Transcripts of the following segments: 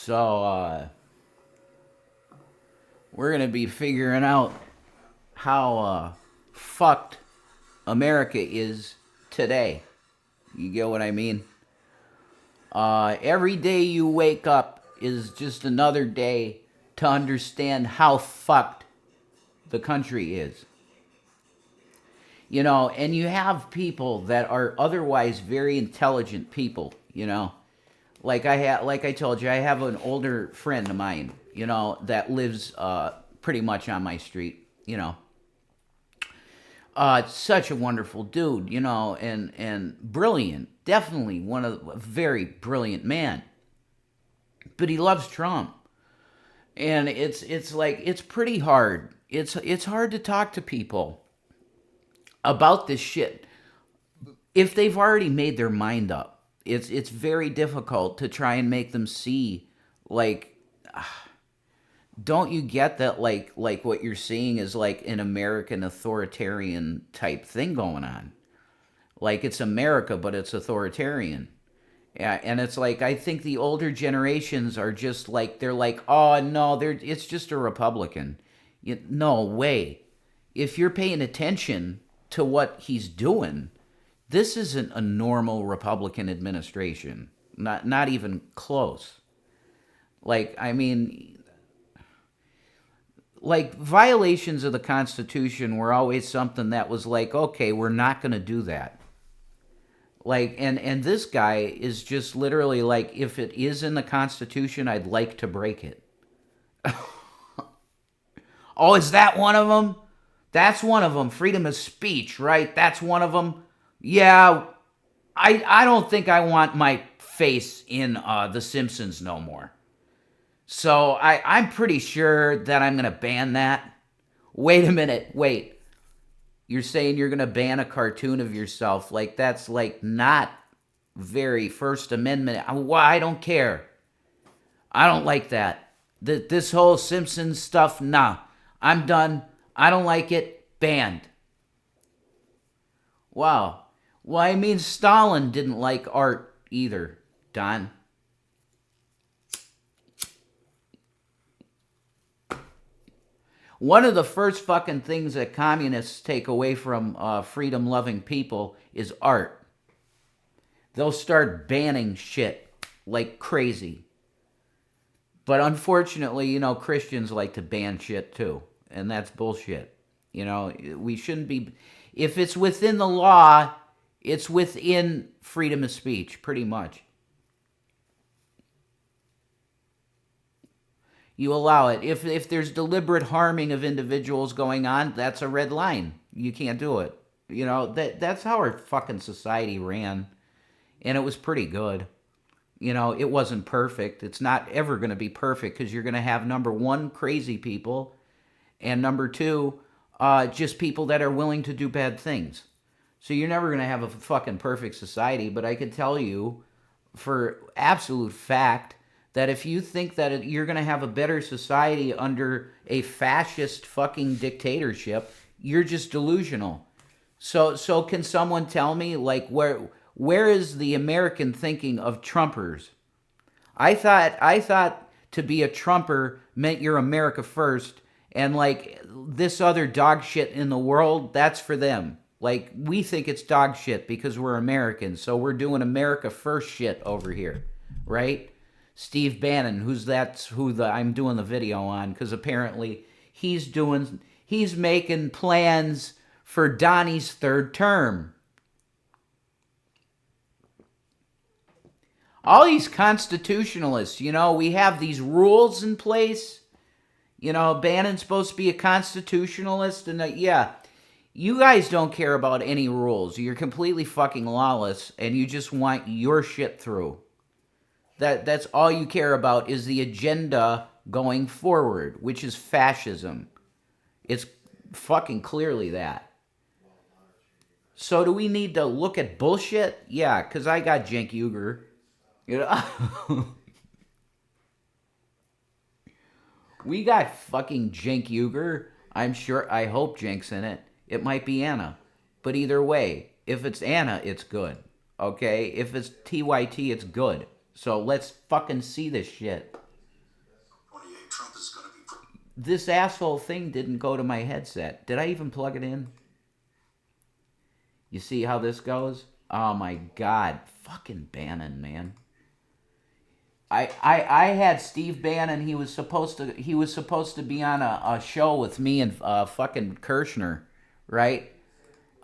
So, we're going to be figuring out how fucked America is today. You get what I mean? Every day you wake up is just another day to understand how fucked the country is. You know, and you have people that are otherwise very intelligent people, you know. Like I told you, I have an older friend of mine, you know, that lives pretty much on my street, you know. Such a wonderful dude, you know, and brilliant. Definitely a very brilliant man. But he loves Trump. And it's like it's pretty hard. It's hard to talk to people about this shit if they've already made their mind up. It's very difficult to try and make them see, like, don't you get that, like what you're seeing is like an American authoritarian type thing going on. Like, it's America, but it's authoritarian. Yeah, and it's like, I think the older generations are just like, they're like, oh no, it's just a Republican. No way. If you're paying attention to what he's doing, this isn't a normal Republican administration. Not even close. Like, I mean, like, violations of the Constitution were always something that was like, okay, we're not going to do that. Like, and this guy is just literally like, if it is in the Constitution, I'd like to break it. Oh, is that one of them? That's one of them. Freedom of speech, right? That's one of them. Yeah, I don't think I want my face in The Simpsons no more. So I'm pretty sure that I'm going to ban that. Wait a minute. Wait. You're saying you're going to ban a cartoon of yourself? Like, that's like not very First Amendment. I don't care. I don't like that. This whole Simpsons stuff, nah. I'm done. I don't like it. Banned. Wow. Well, I mean, Stalin didn't like art either, Don. One of the first fucking things that communists take away from freedom-loving people is art. They'll start banning shit like crazy. But unfortunately, you know, Christians like to ban shit too. And that's bullshit. You know, we shouldn't be... If it's within the law, it's within freedom of speech, pretty much. You allow it. If there's deliberate harming of individuals going on, that's a red line. You can't do it. You know, that's how our fucking society ran. And it was pretty good. You know, it wasn't perfect. It's not ever going to be perfect because you're going to have, number one, crazy people, and number two, just people that are willing to do bad things. So you're never going to have a fucking perfect society, but I can tell you for absolute fact that if you think that you're going to have a better society under a fascist fucking dictatorship, you're just delusional. So can someone tell me, like, where is the American thinking of Trumpers? I thought to be a Trumper meant you're America first, and like this other dog shit in the world, that's for them. Like, we think it's dog shit because we're Americans, so we're doing America first shit over here, right? Steve Bannon, that's who I'm doing the video on, because apparently he's making plans for Donnie's third term. All these constitutionalists, you know, we have these rules in place. You know, Bannon's supposed to be a constitutionalist, and yeah, you guys don't care about any rules. You're completely fucking lawless, and you just want your shit through. That's all you care about is the agenda going forward, which is fascism. It's fucking clearly that. So do we need to look at bullshit? Yeah, because I got Cenk Uygur. You know? We got fucking Cenk Uygur. I hope Cenk's in it. It might be Anna. But either way, if it's Anna, it's good. Okay? If it's TYT, it's good. So let's fucking see this shit. this asshole thing didn't go to my headset. Did I even plug it in? You see how this goes? Oh my God. Fucking Bannon, man. I had Steve Bannon. He was supposed to be on a show with me and fucking Kirshner, right?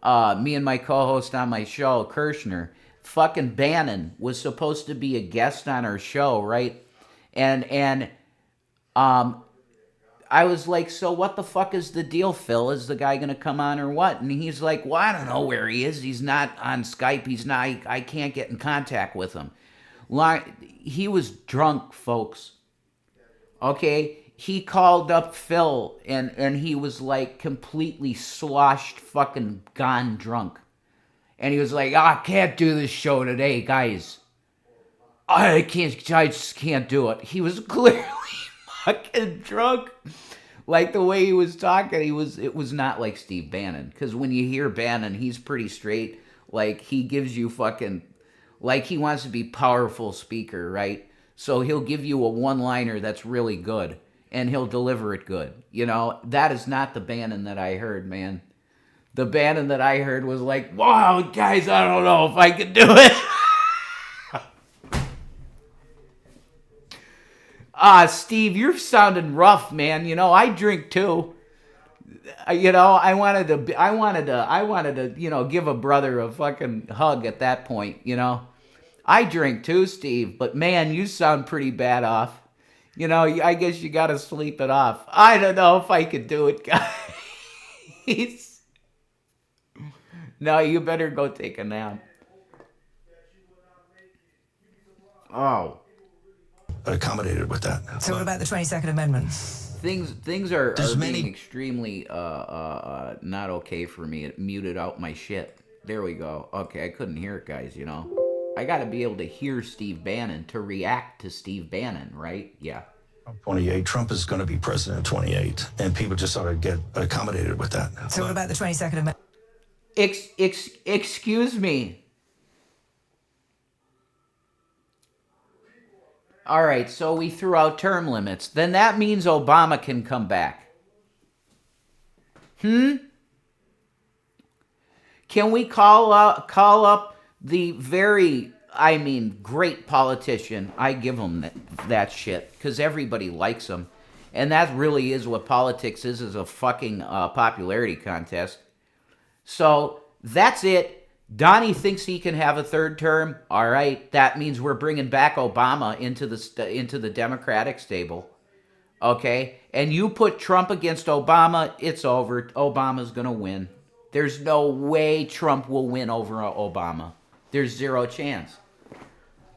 Me and my co-host on my show, Kirshner. Fucking Bannon was supposed to be a guest on our show, right? And I was like, so what the fuck is the deal, Phil? Is the guy gonna come on or what? And he's like, well, I don't know where he is. He's not on Skype. He's not. I can't get in contact with him. He was drunk, folks. Okay, he called up Phil and he was like completely sloshed, fucking gone drunk. And he was like, I can't do this show today, guys. I just can't do it. He was clearly fucking drunk. Like the way he was talking, it was not like Steve Bannon. Because when you hear Bannon, he's pretty straight. Like he gives you fucking, like he wants to be powerful speaker, right? So he'll give you a one-liner that's really good. And he'll deliver it good. You know, that is not the Bannon that I heard, man. The Bannon that I heard was like, wow, guys, I don't know if I can do it. Steve, you're sounding rough, man. You know, I drink too. You know, I wanted to, you know, give a brother a fucking hug at that point, you know. I drink too, Steve, but man, you sound pretty bad off. You know, I guess you gotta sleep it off. I don't know if I could do it, guys. No, you better go take a nap. Oh. Accommodated with that. So what about the 22nd Amendment? Things are being extremely not okay for me. It muted out my shit. There we go. Okay, I couldn't hear it, guys, you know. I got to be able to hear Steve Bannon to react to Steve Bannon, right? Yeah. 28. Trump is going to be president in 28, and people just ought to get accommodated with that. So what about the 22nd Amendment? Excuse me. All right, so we threw out term limits. Then that means Obama can come back. Can we call up the very, great politician? I give him that shit because everybody likes him. And that really is what politics is a fucking popularity contest. So that's it. Donnie thinks he can have a third term. All right, that means we're bringing back Obama into the Democratic stable. Okay, and you put Trump against Obama, it's over. Obama's gonna win. There's no way Trump will win over Obama. There's zero chance.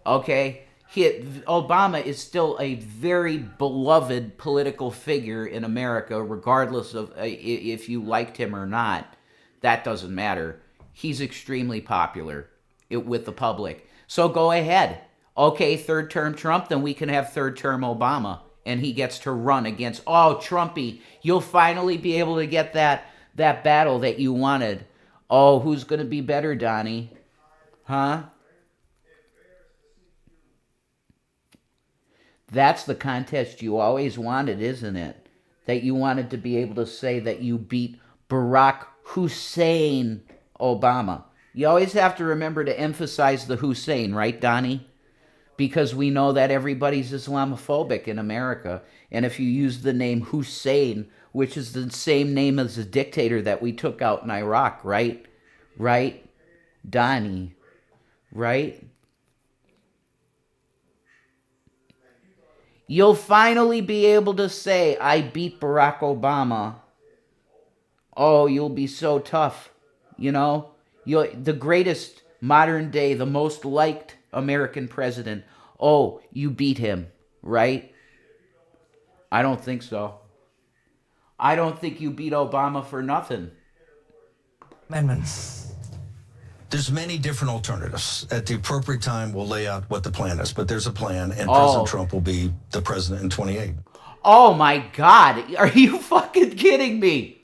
Okay, Obama is still a very beloved political figure in America, regardless of if you liked him or not. That doesn't matter. He's extremely popular with the public. So go ahead. Okay, third term Trump, then we can have third term Obama. And he gets to run against, Trumpy, you'll finally be able to get that battle that you wanted. Oh, who's going to be better, Donnie? Huh? That's the contest you always wanted, isn't it? That you wanted to be able to say that you beat Barack Hussein Obama. You always have to remember to emphasize the Hussein, right, Donnie? Because we know that everybody's Islamophobic in America. And if you use the name Hussein, which is the same name as the dictator that we took out in Iraq, right? Right? Donnie. Right? You'll finally be able to say, I beat Barack Obama. Oh, you'll be so tough. You know, the greatest modern day, the most liked American president. Oh, you beat him, right? I don't think so. I don't think you beat Obama for nothing. Amendments. There's many different alternatives. At the appropriate time, we'll lay out what the plan is. But there's a plan, and President Trump will be the president in 28. Oh, my God. Are you fucking kidding me?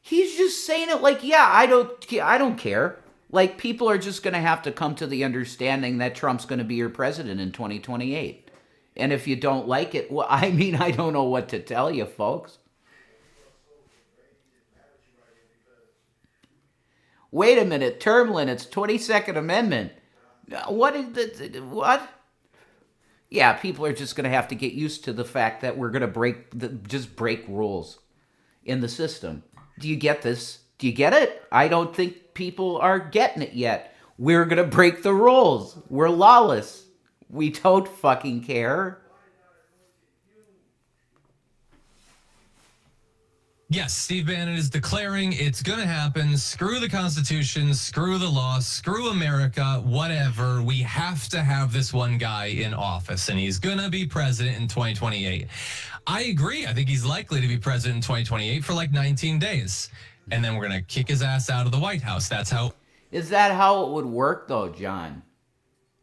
He's just saying it like, yeah, I don't care. Like, people are just going to have to come to the understanding that Trump's going to be your president in 2028. And if you don't like it, well, I mean, I don't know what to tell you, folks. Wait a minute, term limits, 22nd Amendment. What is what? Yeah, people are just going to have to get used to the fact that we're going to just break rules in the system. Do you get this? Do you get it? I don't think people are getting it yet. We're going to break the rules. We're lawless. We don't fucking care. Yes, Steve Bannon is declaring it's going to happen. Screw the Constitution, screw the law, screw America, whatever. We have to have this one guy in office, and he's going to be president in 2028. I agree. I think he's likely to be president in 2028 for like 19 days. And then we're going to kick his ass out of the White House. That's how. Is that how it would work, though, John?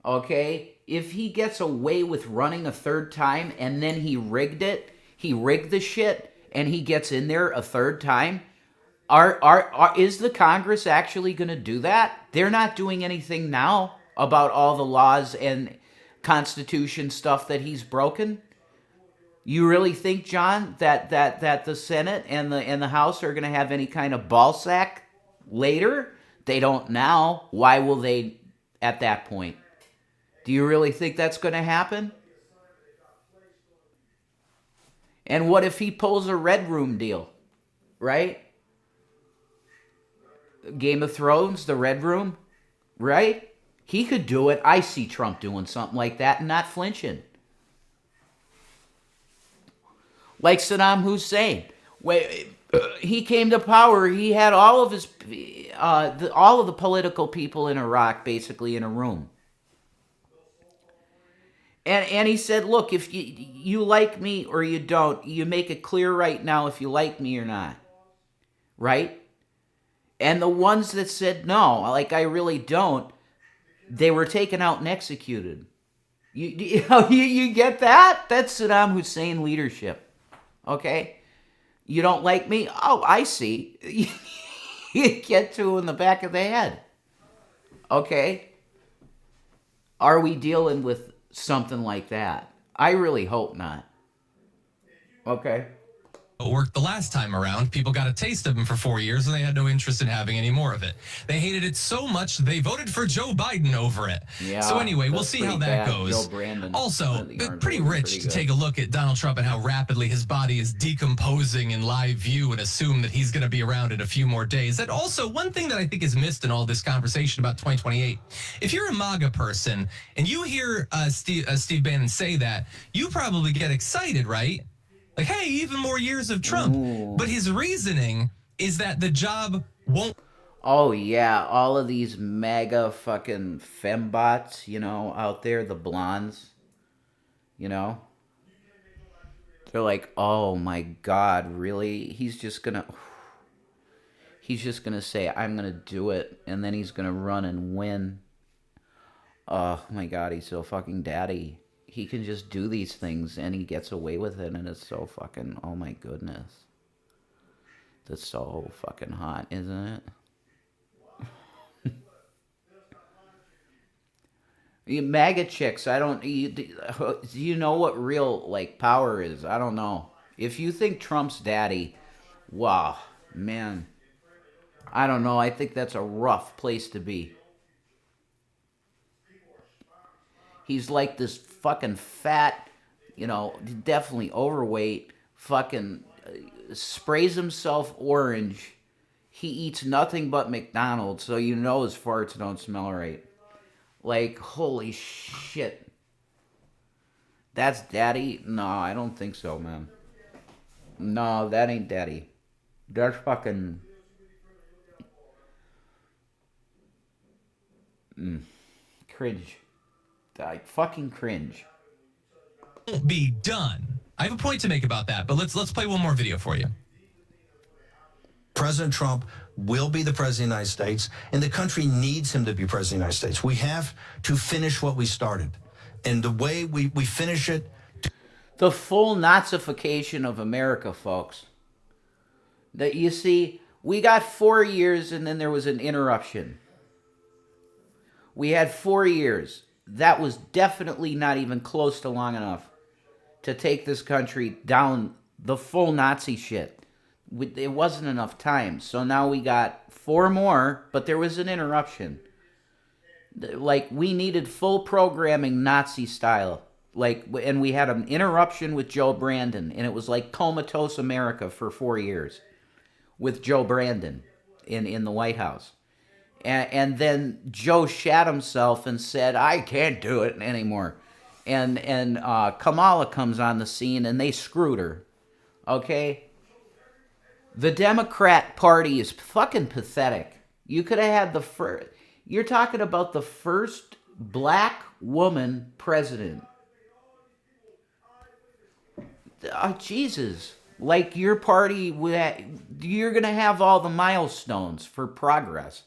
Okay? If he gets away with running a third time and then he rigged the shit, and he gets in there a third time, is the Congress actually going to do that? They're not doing anything now about all the laws and Constitution stuff that he's broken. You really think, John, that the Senate and the House are going to have any kind of ball sack later? They don't now. Why will they at that point? Do you really think that's going to happen? And what if he pulls a Red Room deal, right? Game of Thrones, the Red Room, right? He could do it. I see Trump doing something like that and not flinching. Like Saddam Hussein. He came to power. He had all of his, all of the political people in Iraq basically in a room. And he said, look, if you like me or you don't, you make it clear right now if you like me or not. Right? And the ones that said no, like I really don't, they were taken out and executed. You get that? That's Saddam Hussein leadership. Okay? You don't like me? Oh, I see. You get to in the back of the head. Okay? Are we dealing with something like that? I really hope not. Okay. It worked the last time around. People got a taste of him for 4 years and they had no interest in having any more of it. They hated it so much they voted for Joe Biden over it. Yeah, so anyway, we'll see how that goes. Joe Brandon, Also, pretty rich to take a look at Donald Trump and how rapidly his body is decomposing in live view and assume that he's going to be around in a few more days. And also, one thing that I think is missed in all this conversation about 2028, if you're a MAGA person and you hear Steve Bannon say that, you probably get excited, right? Like, hey, even more years of Trump. Ooh. But his reasoning is that the job won't. Oh, yeah. All of these mega fucking fembots, out there, the blondes, they're like, oh my God, really? He's just gonna say, I'm gonna do it, and then he's gonna run and win. Oh my God, he's so fucking daddy. He can just do these things and he gets away with it, and it's so fucking, oh my goodness. That's so fucking hot, isn't it? MAGA chicks, do you know what real, power is? I don't know. If you think Trump's daddy, wow, man. I don't know. I think that's a rough place to be. He's like this fucking fat, definitely overweight, fucking sprays himself orange. He eats nothing but McDonald's, so his farts don't smell right. Like, holy shit. That's daddy? No, I don't think so, man. No, that ain't daddy. That's fucking... cringe. I fucking cringe. Won't be done. I have a point to make about that, but let's play one more video for you. President Trump will be the president of the United States, and the country needs him to be president of the United States. We have to finish what we started. And the way we finish it... The full Nazification of America, folks. That you see, we got 4 years and then there was an interruption. We had 4 years. That was definitely not even close to long enough. to take this country down the full Nazi shit. It wasn't enough time. So now we got 4 more, but there was an interruption. Like, we needed full programming Nazi style. Like, and we had an interruption with Joe Brandon, and it was like comatose America for 4 years with Joe Brandon in the White House. And then Joe shat himself and said, I can't do it anymore. And Kamala comes on the scene, and they screwed her. Okay? The Democrat Party is fucking pathetic. You could have had the first... You're talking about the first black woman president. Oh, Jesus. Like, your party, you're going to have all the milestones for progress,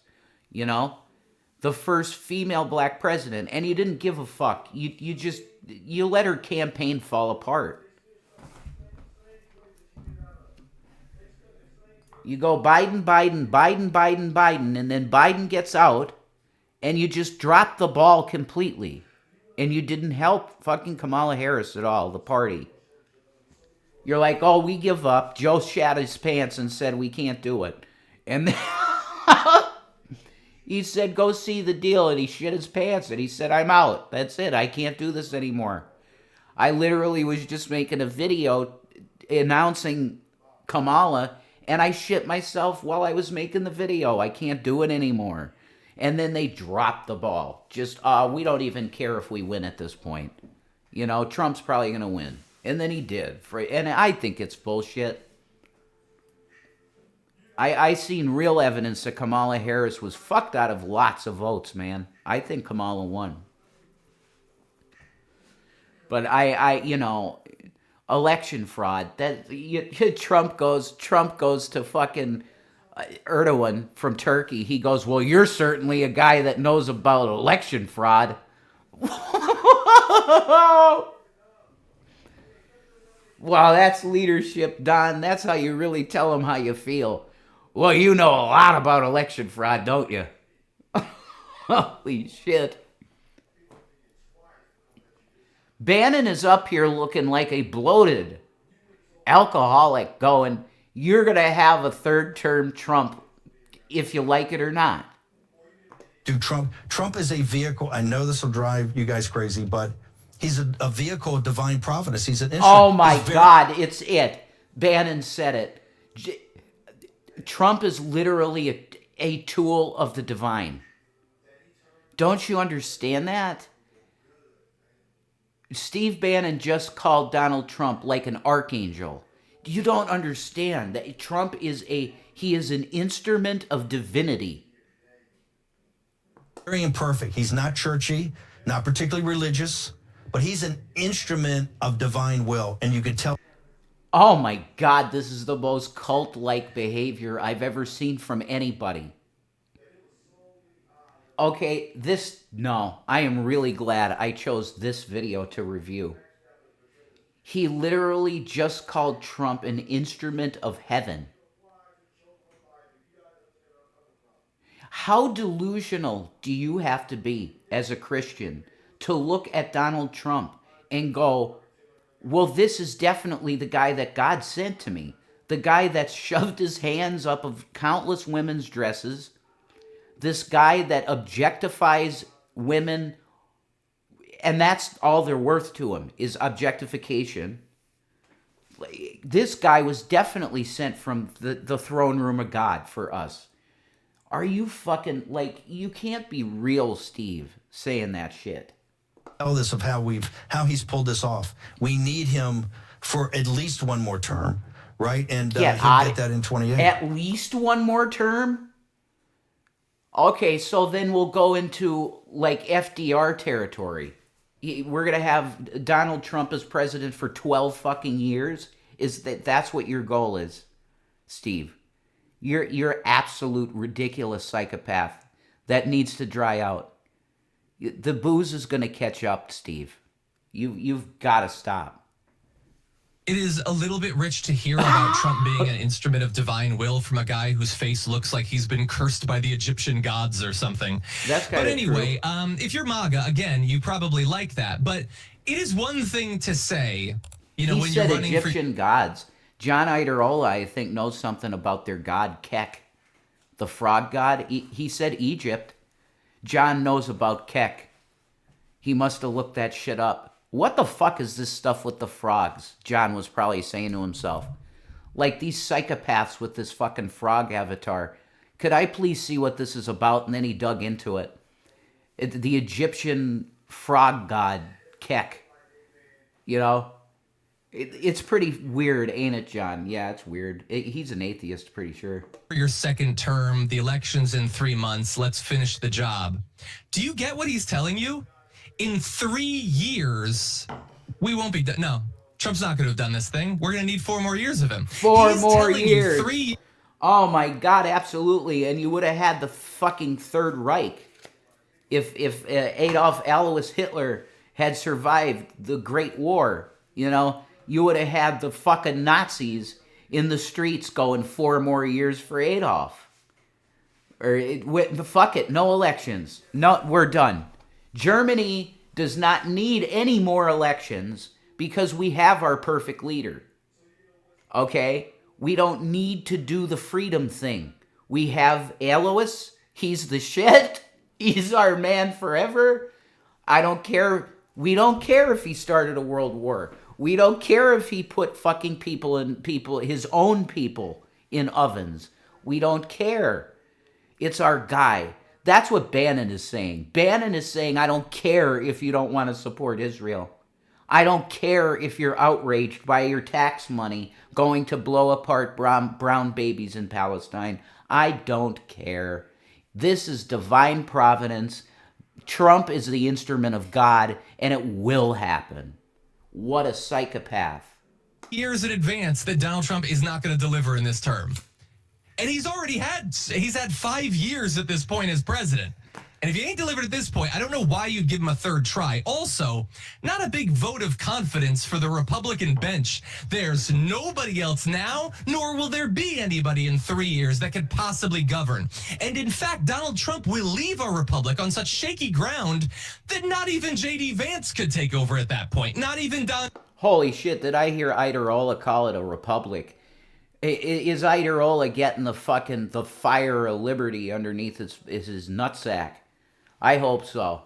you know? The first female black president, and you didn't give a fuck. You let her campaign fall apart. You go Biden, and then Biden gets out, and you just drop the ball completely. And you didn't help fucking Kamala Harris at all, the party. You're like, oh, we give up. Joe shat his pants and said we can't do it. And then he said, go see the deal, and he shit his pants, and he said, I'm out. That's it. I can't do this anymore. I literally was just making a video announcing Kamala, and I shit myself while I was making the video. I can't do it anymore. And then they dropped the ball. Just, we don't even care if we win at this point. You know, Trump's probably going to win. And then he did. And I think it's bullshit. I seen real evidence that Kamala Harris was fucked out of lots of votes, man. I think Kamala won. But you know, election fraud. Trump goes to fucking Erdogan from Turkey. He goes, well, you're certainly a guy that knows about election fraud. Wow, that's leadership, Don. That's how you really tell them how you feel. Well, you know a lot about election fraud, don't you? Holy shit. Bannon is up here looking like a bloated alcoholic going, you're going to have a third-term Trump if you like it or not. Dude, Trump is a vehicle. I know this will drive you guys crazy, but he's a vehicle of divine providence. He's an instrument. Oh, my God. It's it. Bannon said it. Trump is literally a tool of the divine. Don't you understand that? Steve Bannon just called Donald Trump like an archangel. You don't understand that Trump is an instrument of divinity. Very imperfect. He's not churchy, not particularly religious, but he's an instrument of divine will, and you can tell. Oh my God, this is the most cult-like behavior I've ever seen from anybody. Okay, I am really glad I chose this video to review. He literally just called Trump an instrument of heaven. How delusional do you have to be as a Christian to look at Donald Trump and go, well, this is definitely the guy that God sent to me. The guy that shoved his hands up of countless women's dresses. This guy that objectifies women. And that's all they're worth to him, is objectification. This guy was definitely sent from the throne room of God for us. Are you fucking, you can't be real, Steve, saying that shit. Tell this of how he's pulled this off. We need him for at least one more term, right? And he'll get that in 28. At least one more term? Okay, so then we'll go into FDR territory. We're gonna have Donald Trump as president for 12 fucking years. That's what your goal is, Steve? You're absolute ridiculous psychopath that needs to dry out. The booze is going to catch up, Steve. You've got to stop. It is a little bit rich to hear about Trump being an instrument of divine will from a guy whose face looks like he's been cursed by the Egyptian gods or something. That's kind of But anyway, true. If you're MAGA, again, you probably like that. But it is one thing to say You know, He when you're said running Egyptian gods. John Iderola, I think, knows something about their god Kek, the frog god. He said Egypt. John knows about Kek. He must have looked that shit up. What the fuck is this stuff with the frogs? John was probably saying to himself. Like these psychopaths with this fucking frog avatar. Could I please see what this is about? And then he dug into it. The Egyptian frog god, Kek. You know? It's pretty weird, ain't it, John? Yeah, it's weird. He's an atheist, pretty sure. for your second term, the election's in 3 months, let's finish the job. Do you get what he's telling you? In 3 years, we won't be done. No, Trump's not going to have done this thing. We're going to need 4 more years of him. Four He's more telling years. You 3 Oh my God, absolutely. And you would have had the fucking Third Reich if Adolf Alois Hitler had survived the Great War. You know, you would have had the fucking Nazis in the streets going 4 more years for Adolf. Fuck it, no elections. No, we're done. Germany does not need any more elections because we have our perfect leader. Okay? We don't need to do the freedom thing. We have Alois. He's the shit. He's our man forever. I don't care. We don't care if he started a world war. We don't care if he put fucking his own people in ovens. We don't care. It's our guy. That's what Bannon is saying. Bannon is saying, I don't care if you don't want to support Israel. I don't care if you're outraged by your tax money going to blow apart brown babies in Palestine. I don't care. This is divine providence. Trump is the instrument of God, and it will happen. What a psychopath. years in advance that Donald Trump is not going to deliver in this term. And he's had 5 years at this point as president. And if he ain't delivered at this point, I don't know why you'd give him a third try. Also, not a big vote of confidence for the Republican bench. There's nobody else now, nor will there be anybody in 3 years that could possibly govern. And in fact, Donald Trump will leave our republic on such shaky ground that not even J.D. Vance could take over at that point. Not even Don. Holy shit, did I hear Iderola call it a republic? Is Iderola getting the fire of liberty underneath his nutsack? I hope so.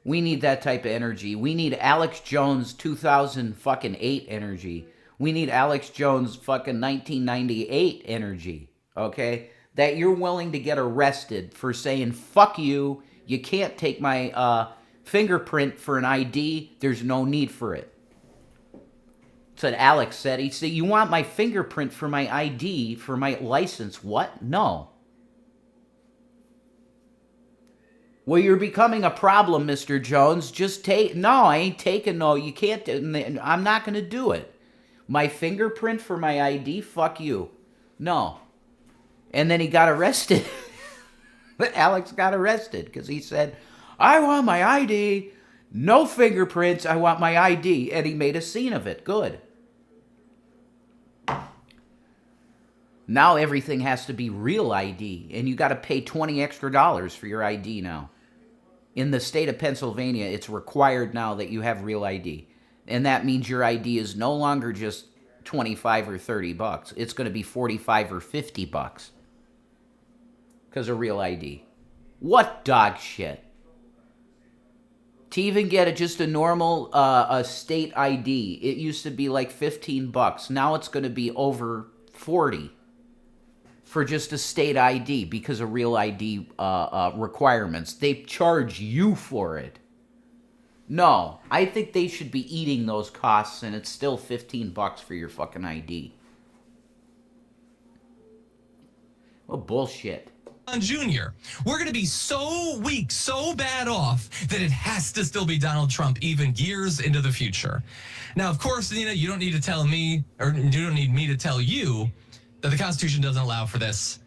We need that type of energy. We need Alex Jones 2008 energy. We need Alex Jones 1998 energy. Okay? That you're willing to get arrested for saying, fuck you, you can't take my fingerprint for an ID, there's no need for it. That's what Alex said. He said, you want my fingerprint for my ID, for my license? What? No. Well, you're becoming a problem, Mr. Jones. Just take... No, I ain't taking no. You can't... I'm not going to do it. My fingerprint for my ID? Fuck you. No. And then he got arrested. Alex got arrested because he said, I want my ID. No fingerprints. I want my ID. And he made a scene of it. Good. Now everything has to be real ID. And you got to pay $20 extra for your ID now. In the state of Pennsylvania, it's required now that you have real ID. And that means your ID is no longer just 25 or 30 bucks. It's going to be 45 or 50 bucks. Because of real ID. What dog shit? To even get just a normal a state ID, it used to be like 15 bucks. Now it's going to be over 40 for just a state ID because of real ID requirements. They charge you for it. No, I think they should be eating those costs, and it's still 15 bucks for your fucking ID. What bullshit. Jr. We're going to be so weak, so bad off that it has to still be Donald Trump even years into the future. Now, of course, you don't need to tell me, or you don't need me to tell you that the Constitution doesn't allow for this.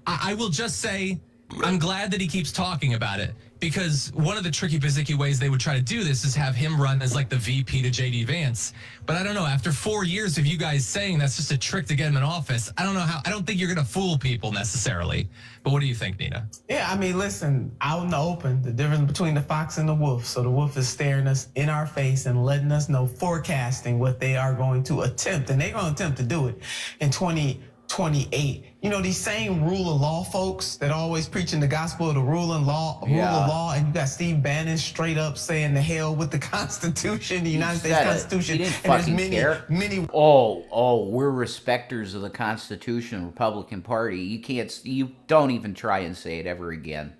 I will just say, I'm glad that he keeps talking about it, because one of the tricky Bazicki ways they would try to do this is have him run as like the VP to JD Vance. But I don't know, after 4 years of you guys saying that's just a trick to get him in office, I don't think you're going to fool people necessarily. But what do you think, Nina? Yeah, I mean, listen, out in the open, the difference between the fox and the wolf. So the wolf is staring us in our face and letting us know, forecasting what they are going to attempt. And they're going to attempt to do it in 2028. You know, these same rule of law folks that always preaching the gospel of the rule of law, and you got Steve Bannon straight up saying the hell with the Constitution, the United States Constitution. He didn't and there's fucking care. many. We're respecters of the Constitution, Republican Party. You don't even try and say it ever again.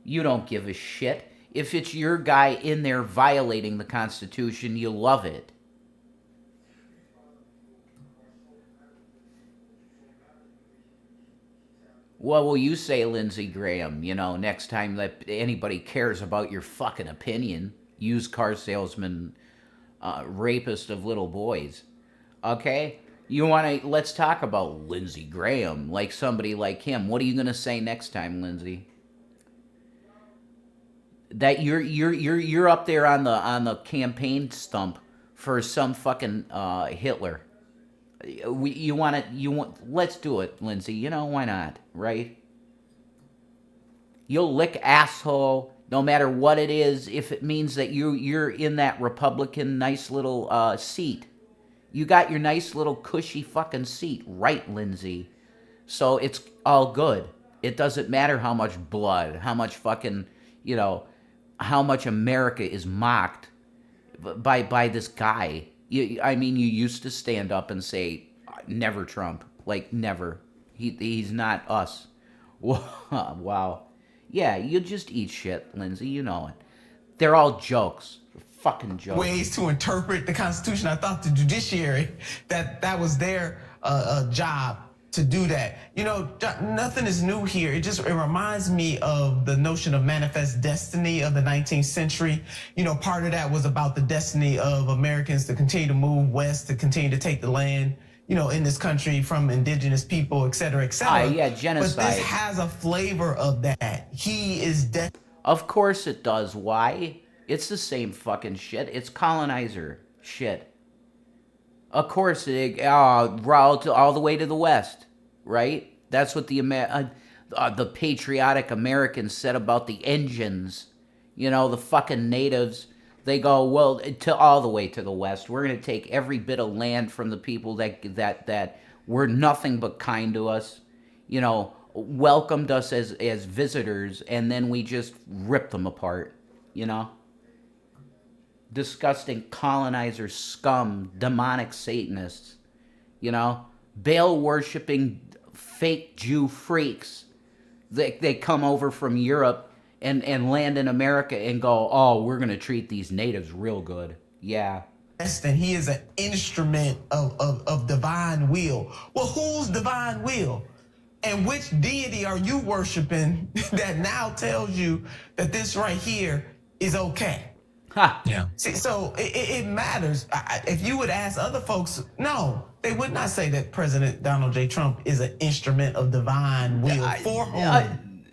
You don't give a shit. If it's your guy in there violating the Constitution, you love it. What will you say, Lindsey Graham? You know, next time that anybody cares about your fucking opinion, used car salesman, rapist of little boys. Okay? Let's talk about Lindsey Graham, like somebody like him. What are you gonna say next time, Lindsey? That you're up there on the campaign stump for some fucking Hitler. Let's do it, Lindsay. You know, why not, right? You'll lick asshole no matter what it is if it means that you're in that Republican nice little seat. You got your nice little cushy fucking seat, right, Lindsay? So it's all good. It doesn't matter how much blood, how much fucking, you know, how much America is mocked by this guy. You used to stand up and say, never Trump. Like, never. He's not us. Wow. Yeah, you just eat shit, Lindsay. You know it. They're all jokes. Fucking jokes. Ways to interpret the Constitution. I thought the judiciary, that was their job to do that. You know, nothing is new here. It reminds me of the notion of manifest destiny of the 19th century. You know, part of that was about the destiny of Americans to continue to move west, to continue to take the land, you know, in this country from indigenous people, et cetera, et cetera. Yeah, genocide. But this has a flavor of that. He is Of course it does. Why? It's the same fucking shit. It's colonizer shit. Of course, route all the way to the west, right? That's what the patriotic Americans said about the engines. You know, the fucking natives, they go, well, to all the way to the west. We're going to take every bit of land from the people that were nothing but kind to us, you know, welcomed us as visitors, and then we just ripped them apart, you know? Disgusting colonizer scum, demonic Satanists, you know, Baal worshipping fake Jew freaks. They come over from Europe and land in America and go, oh, we're gonna treat these natives real good. Yeah. and he is an instrument of divine will. Well, whose divine will? And which deity are you worshiping that now tells you that this right here is okay? Ha. Yeah. See, so it matters. If you would ask other folks, no, they would not say that President Donald J. Trump is an instrument of divine will for whom?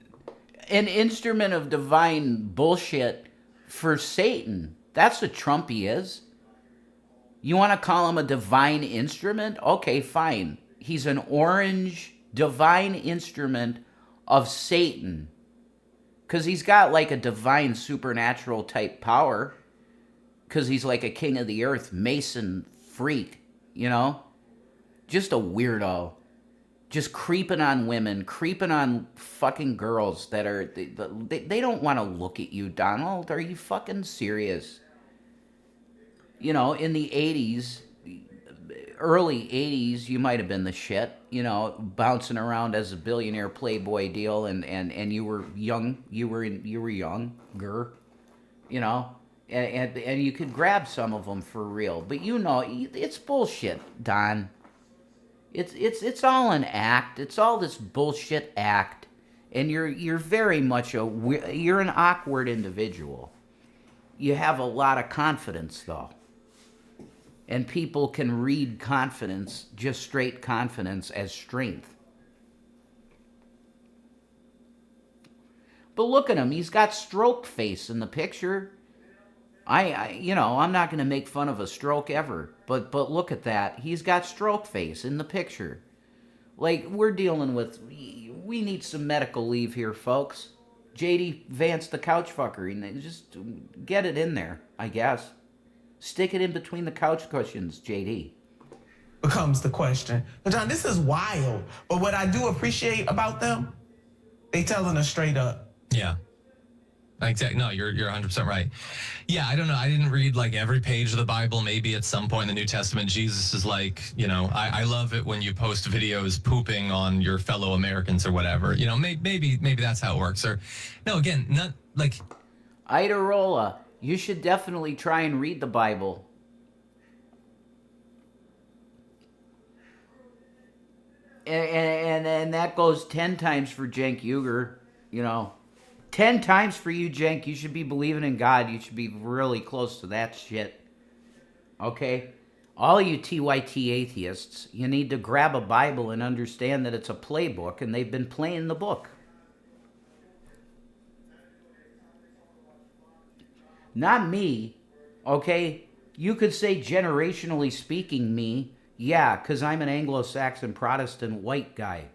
An instrument of divine bullshit for Satan. That's what Trump is. You want to call him a divine instrument? Okay, fine. He's an orange divine instrument of Satan. Because he's got like a divine supernatural type power. Because he's like a king of the earth, Mason freak, you know? Just a weirdo. Just creeping on women, creeping on fucking girls that are... They don't want to look at you, Donald. Are you fucking serious? You know, in the 80s, early 80s, you might have been the shit, you know, bouncing around as a billionaire playboy deal, and you were young, you were younger, you know, and you could grab some of them for real. But you know, it's bullshit, Don. It's all an act. It's all this bullshit act, and you're very much you're an awkward individual. You have a lot of confidence, though. And people can read confidence, just straight confidence, as strength. But look at him. He's got stroke face in the picture. I'm not going to make fun of a stroke ever. But look at that. He's got stroke face in the picture. Like, we're dealing with... We need some medical leave here, folks. JD Vance the couch fucker. And just get it in there, I guess. Stick it in between the couch cushions, JD. Becomes the question. But John, this is wild. But what I do appreciate about them, they telling us straight up. Yeah. Exactly. No, you're 100% right. Yeah, I don't know. I didn't read like every page of the Bible. Maybe at some point in the New Testament, Jesus is like, I love it when you post videos pooping on your fellow Americans or whatever. Maybe that's how it works. Or no, again, not like Idarola, you should definitely try and read the Bible. And that goes 10 times for Cenk Uygur, 10 times for you, Cenk. You should be believing in God. You should be really close to that shit. Okay? All you TYT atheists, you need to grab a Bible and understand that it's a playbook, and they've been playing the book. Not me, okay? You could say generationally speaking me, yeah, because I'm an Anglo-Saxon Protestant white guy.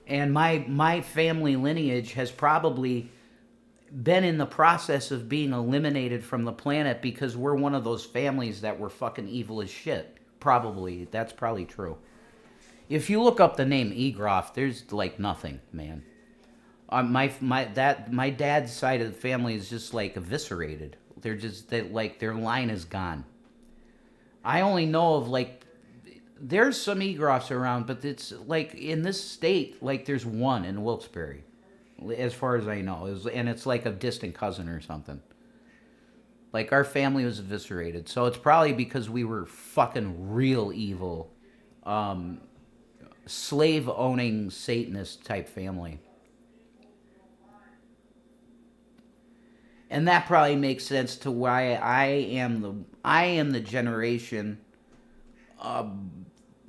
And my family lineage has probably been in the process of being eliminated from the planet because we're one of those families that were fucking evil as shit. Probably. That's probably true. If you look up the name Egroff, there's like nothing, man. My dad's side of the family is just like eviscerated. Their line is gone. I only know of there's some Egroffs around, but it's like in this state, like there's one in Wilkes-Barre, as far as I know. And it's like a distant cousin or something. Like our family was eviscerated. So it's probably because we were fucking real evil, slave-owning Satanist type family. And that probably makes sense to why I am the generation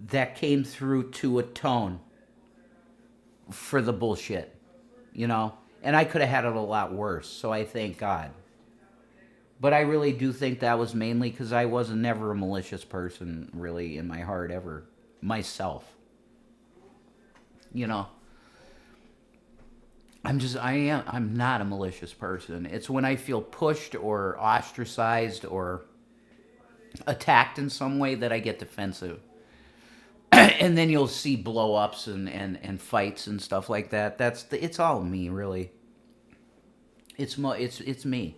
that came through to atone for the bullshit, And I could have had it a lot worse, so I thank God. But I really do think that was mainly because I was never a malicious person, really, in my heart, ever. Myself. I'm not a malicious person. It's when I feel pushed or ostracized or attacked in some way that I get defensive. And then you'll see blow-ups and fights and stuff like that. It's all me, really. It's me.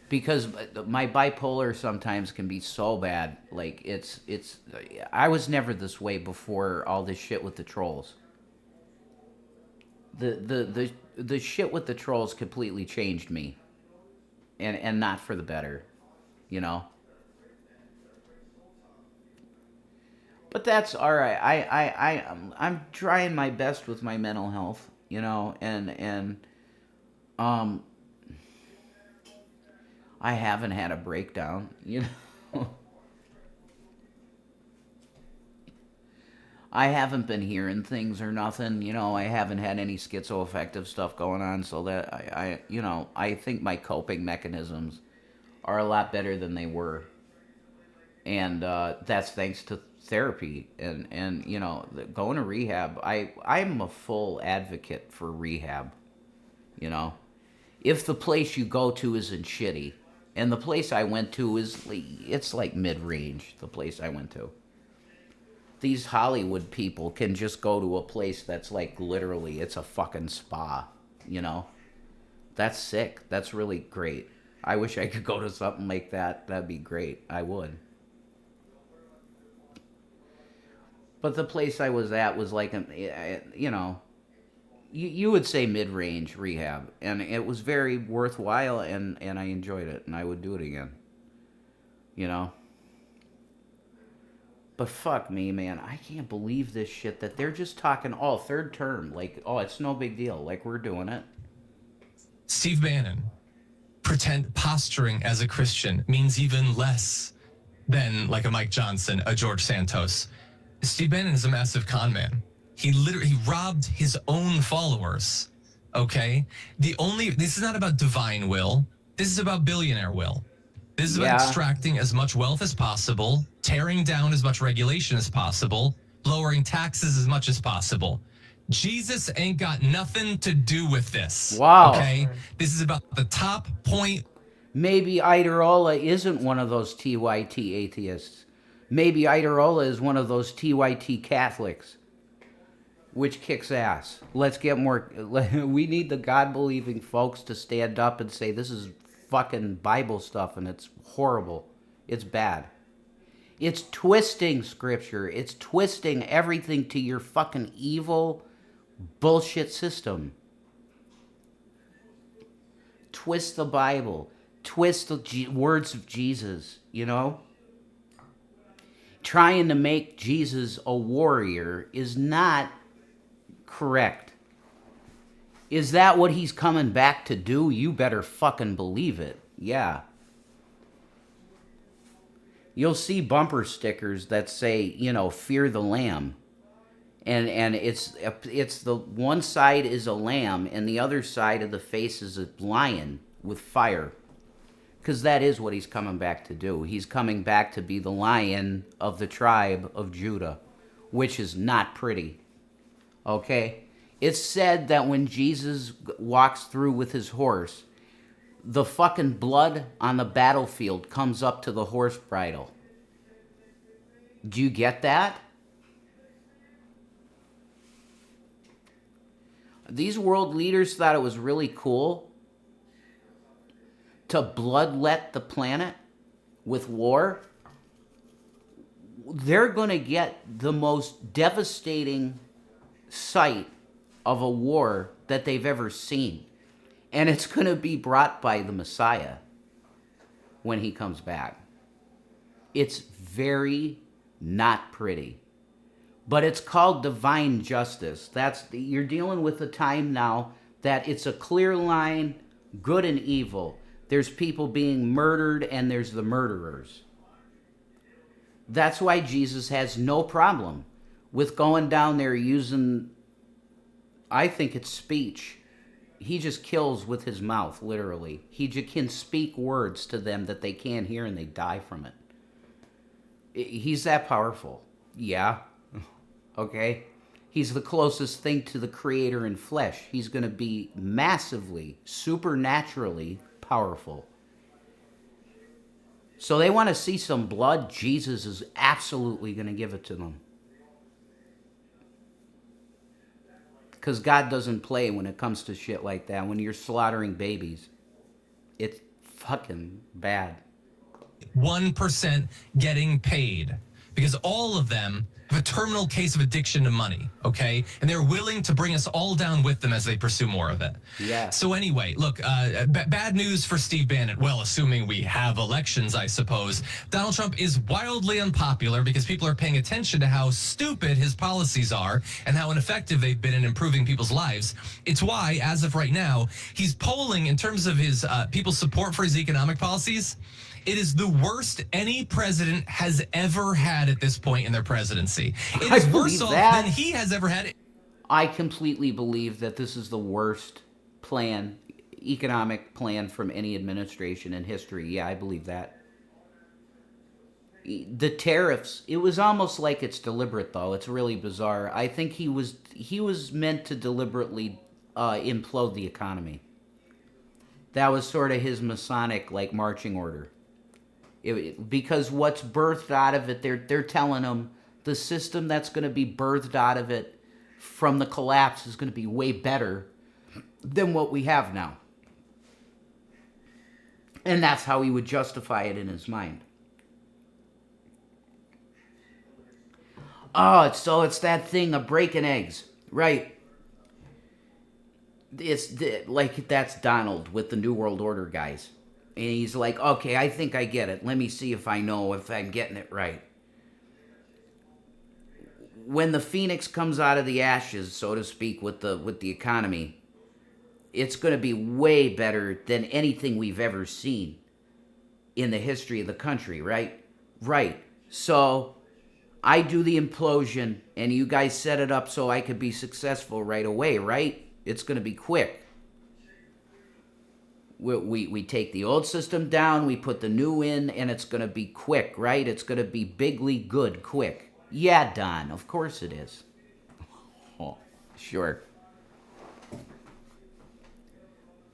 Because my bipolar sometimes can be so bad. Like, I was never this way before all this shit with the trolls. The shit with the trolls completely changed me. And not for the better, But that's all right. I'm trying my best with my mental health, and I haven't had a breakdown, I haven't been hearing things or nothing, I haven't had any schizoaffective stuff going on, so that I think my coping mechanisms are a lot better than they were. And that's thanks to therapy and going to rehab. I'm a full advocate for rehab. If the place you go to isn't shitty, and the place I went to it's like mid-range. The place I went to. These Hollywood people can just go to a place that's like literally it's a fucking spa. That's sick. That's really great. I wish I could go to something like that. That'd be great. I would. But the place I was at was like, you would say mid-range rehab. And it was very worthwhile, and I enjoyed it, and I would do it again. But fuck me, man. I can't believe this shit that they're just talking, third term. Like, it's no big deal. Like, we're doing it. Steve Bannon, posturing as a Christian means even less than like a Mike Johnson, a George Santos. Steve Bannon is a massive con man. He robbed his own followers Okay? This is not about divine will. This is about billionaire will. This is about Yeah. extracting as much wealth as possible, tearing down as much regulation as possible, lowering taxes as much as possible. Jesus ain't got nothing to do with this. Wow. Okay? This is about the top point. Maybe Iderola isn't one of those TYT atheists. Maybe Iderola is one of those TYT Catholics, which kicks ass. Let's get more. We need the God-believing folks to stand up and say this is fucking Bible stuff and it's horrible. It's bad. It's twisting scripture. It's twisting everything to your fucking evil bullshit system. Twist the Bible. Twist the words of Jesus, you know? Trying to make Jesus a warrior is not correct. Is that what he's coming back to do? You better fucking believe it. Yeah. You'll see bumper stickers that say, you know, fear the lamb. And it's the one side is a lamb and the other side of the face is a lion with fire. Because that is what he's coming back to do. He's coming back to be the lion of the tribe of Judah, which is not pretty. Okay? It's said that when Jesus walks through with his horse, the fucking blood on the battlefield comes up to the horse bridle. Do you get that? These world leaders thought it was really cool to bloodlet the planet with war. They're going to get the most devastating sight of a war that they've ever seen. And it's going to be brought by the Messiah when he comes back. It's very not pretty. But it's called divine justice. You're dealing with a time now that it's a clear line, good and evil. There's people being murdered and there's the murderers. That's why Jesus has no problem with going down there using, I think it's speech. He just kills with his mouth, literally. He can speak words to them that they can't hear and they die from it. He's that powerful. Yeah. Okay? He's the closest thing to the Creator in flesh. He's going to be massively, supernaturally powerful. So they want to see some blood. Jesus is absolutely going to give it to them. Because God doesn't play when it comes to shit like that. When you're slaughtering babies, it's fucking bad. 1% getting paid. Because all of them have a terminal case of addiction to money, okay? And they're willing to bring us all down with them as they pursue more of it. Yeah. So anyway, look, bad news for Steve Bannon. Well, assuming we have elections, I suppose. Donald Trump is wildly unpopular because people are paying attention to how stupid his policies are and how ineffective they've been in improving people's lives. It's why, as of right now, he's polling in terms of his people's support for his economic policies. It is the worst any president has ever had at this point in their presidency. It is worse off than he has ever had. I completely believe that this is the worst economic plan from any administration in history. Yeah, I believe that. The tariffs, it was almost like it's deliberate, though. It's really bizarre. I think he was meant to deliberately implode the economy. That was sort of his Masonic, marching order. Because what's birthed out of it, they're telling them the system that's going to be birthed out of it from the collapse is going to be way better than what we have now. And that's how he would justify it in his mind. Oh, it's that thing of breaking eggs, right? That's Donald with the New World Order guys. And he's like, okay, I think I get it. Let me see if I know if I'm getting it right. When the phoenix comes out of the ashes, so to speak, with the economy, it's going to be way better than anything we've ever seen in the history of the country, right? Right. So I do the implosion, and you guys set it up so I could be successful right away, right? It's going to be quick. We take the old system down, we put the new in, and it's going to be quick, right? It's going to be bigly good quick. Yeah, Don, of course it is. Oh, sure.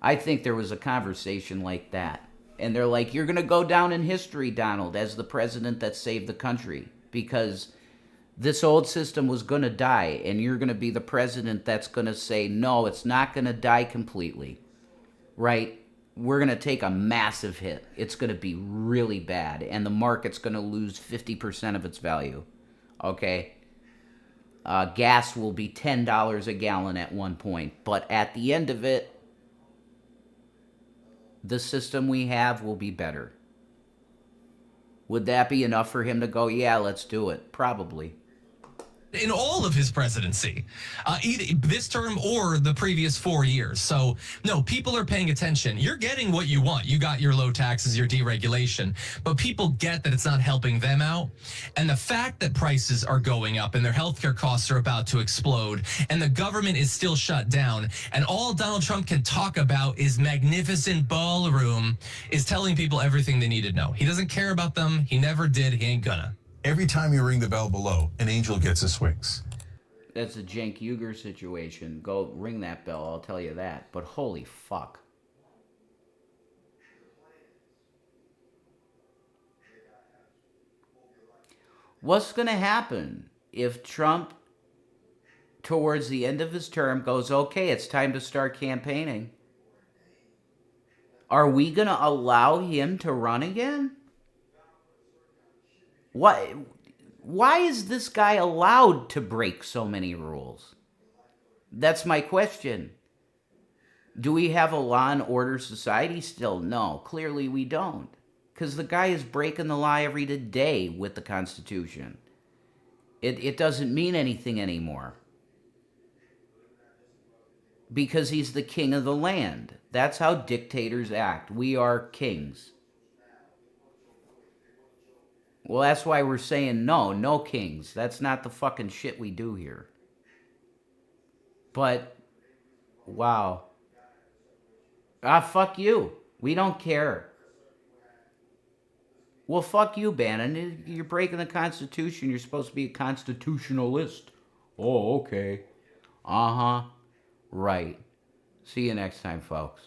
I think there was a conversation like that. And they're like, you're going to go down in history, Donald, as the president that saved the country. Because this old system was going to die. And you're going to be the president that's going to say, no, it's not going to die completely. Right? We're going to take a massive hit. It's going to be really bad. And the market's going to lose 50% of its value. Okay? Gas will be $10 a gallon at one point. But at the end of it, the system we have will be better. Would that be enough for him to go, yeah, let's do it? Probably. In all of his presidency, either this term or the previous 4 years. So, no, people are paying attention. You're getting what you want. You got your low taxes, your deregulation, but people get that it's not helping them out. And the fact that prices are going up and their healthcare costs are about to explode and the government is still shut down and all Donald Trump can talk about is magnificent ballroom is telling people everything they need to know. He doesn't care about them. He never did. He ain't gonna. Every time you ring the bell below, an angel gets his wings. That's a Cenk Uygur situation. Go ring that bell, I'll tell you that. But holy fuck. What's going to happen if Trump, towards the end of his term, goes, okay, it's time to start campaigning? Are we going to allow him to run again? Why is this guy allowed to break so many rules? That's my question. Do we have a law and order society still? No, clearly we don't. Because the guy is breaking the law every day with the Constitution. It doesn't mean anything anymore. Because he's the king of the land. That's how dictators act. We are kings. Well, that's why we're saying no kings. That's not the fucking shit we do here. But, wow. Fuck you. We don't care. Well, fuck you, Bannon. You're breaking the Constitution. You're supposed to be a constitutionalist. Oh, okay. Uh-huh. Right. See you next time, folks.